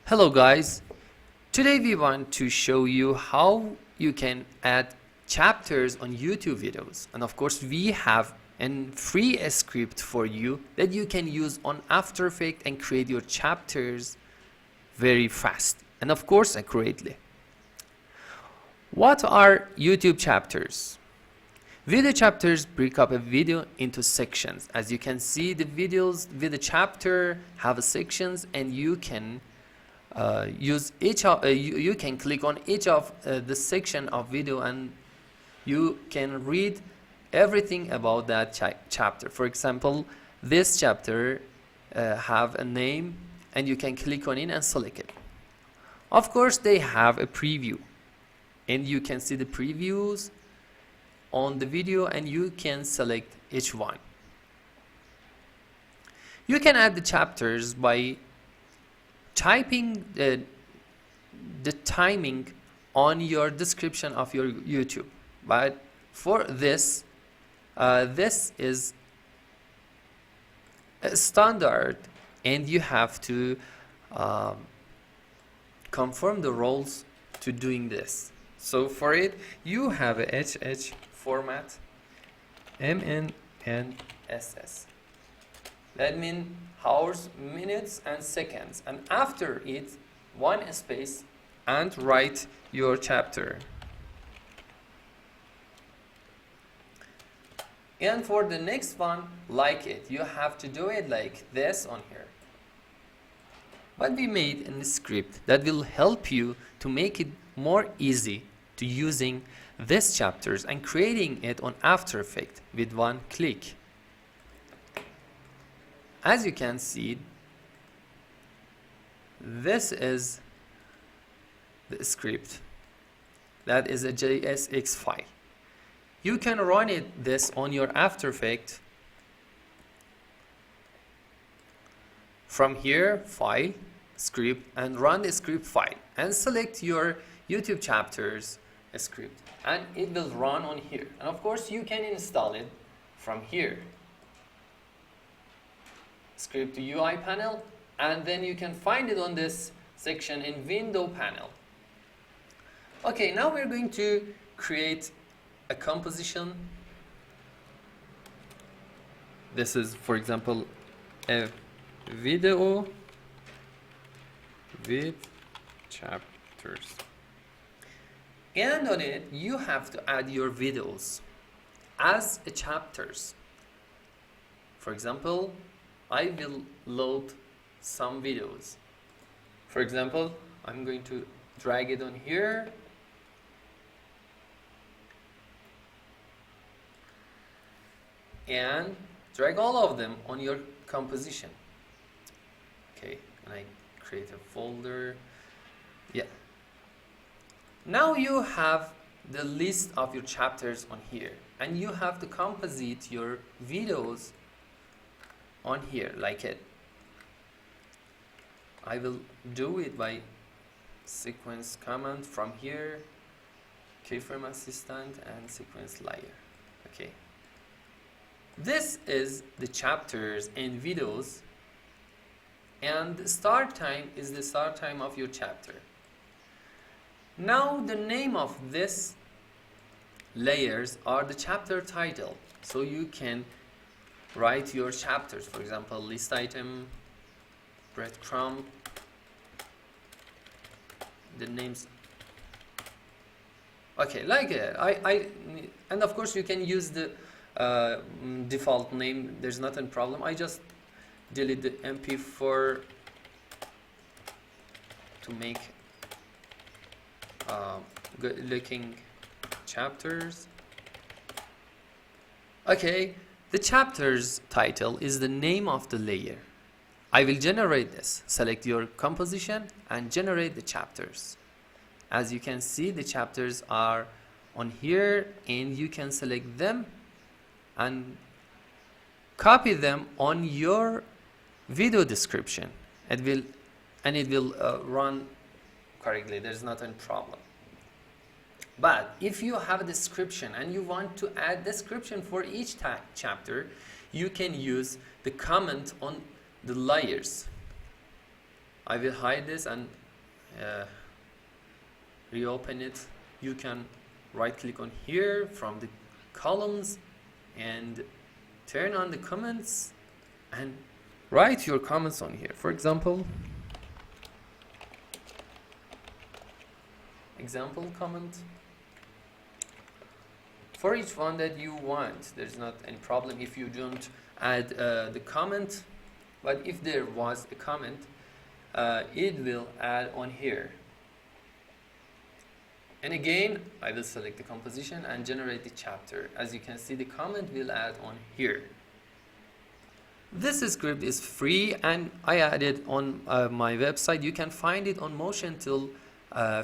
Hello guys, today we want to show you how you can add chapters on YouTube videos, and of course we have a free script for you that you can use on After Effects and create your chapters very fast and of course accurately. What are YouTube chapters? Video chapters break up a video into sections. As you can see, the videos with the chapter have sections, and you can use each of you can click on each of the section of video, and you can read everything about that chapter. For example, this chapter have a name, and you can click on it and select it. Of course, they have a preview, and you can see the previews on the video, and you can select each one. You can add the chapters by typing the timing on your description of your YouTube, but for this this is a standard, and you have to confirm the roles to doing this. So for it, you have a HH format, MNNSS. That means hours, minutes, and seconds. And after it, one space, and write your chapter. And for the next one, like it, you have to do it like this on here. But we made a script that will help you to make it more easy to using these chapters and creating it on After Effects with one click. As you can see, this is the script. That is a JSX file. You can run this on your After Effects from here, file, script, and run the script file, and select your YouTube chapters script, and it will run on here. And of course you can install it from here, script to UI panel, and then you can find it on this section in window panel. Okay, now we're going to create a composition. This is, for example, a video with chapters. And on it, you have to add your videos as chapters. For example, I will load some videos. For example, I'm going to drag it on here. And drag all of them on your composition. Okay, and I create a folder. Yeah. Now you have the list of your chapters on here, and you have to composite your videos on here like it. I will do it by sequence command from here, keyframe assistant, and sequence layer. Okay. This is the chapters and videos, and the start time is the start time of your chapter. Now the name of this layers are the chapter title, so you can write your chapters. For example, list item, breadcrumb, the names. Okay, like it. And of course you can use the default name. There's not a problem. I just delete the MP4 to make good looking chapters. Okay, the chapter's title is the name of the layer. I will generate this. Select your composition and generate the chapters. As you can see, the chapters are on here, and you can select them and copy them on your video description. It will run correctly. There's not a problem. But if you have a description and you want to add description for each chapter, you can use the comment on the layers. I will hide this and reopen it. You can right click on here from the columns and turn on the comments and write your comments on here. For example comment for each one that you want. There's not any problem if you don't add the comment, but if there was a comment, it will add on here. And again, I will select the composition and generate the chapter. As you can see, the comment will add on here. This script is free and I added on my website. You can find it on MotionTill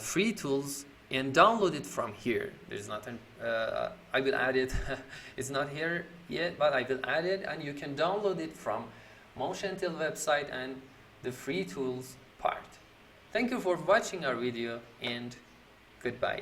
free tools and download it from here. There's nothing, I will add it. It's not here yet, but I will add it and you can download it from MotionTill website and the free tools part. Thank you for watching our video and goodbye.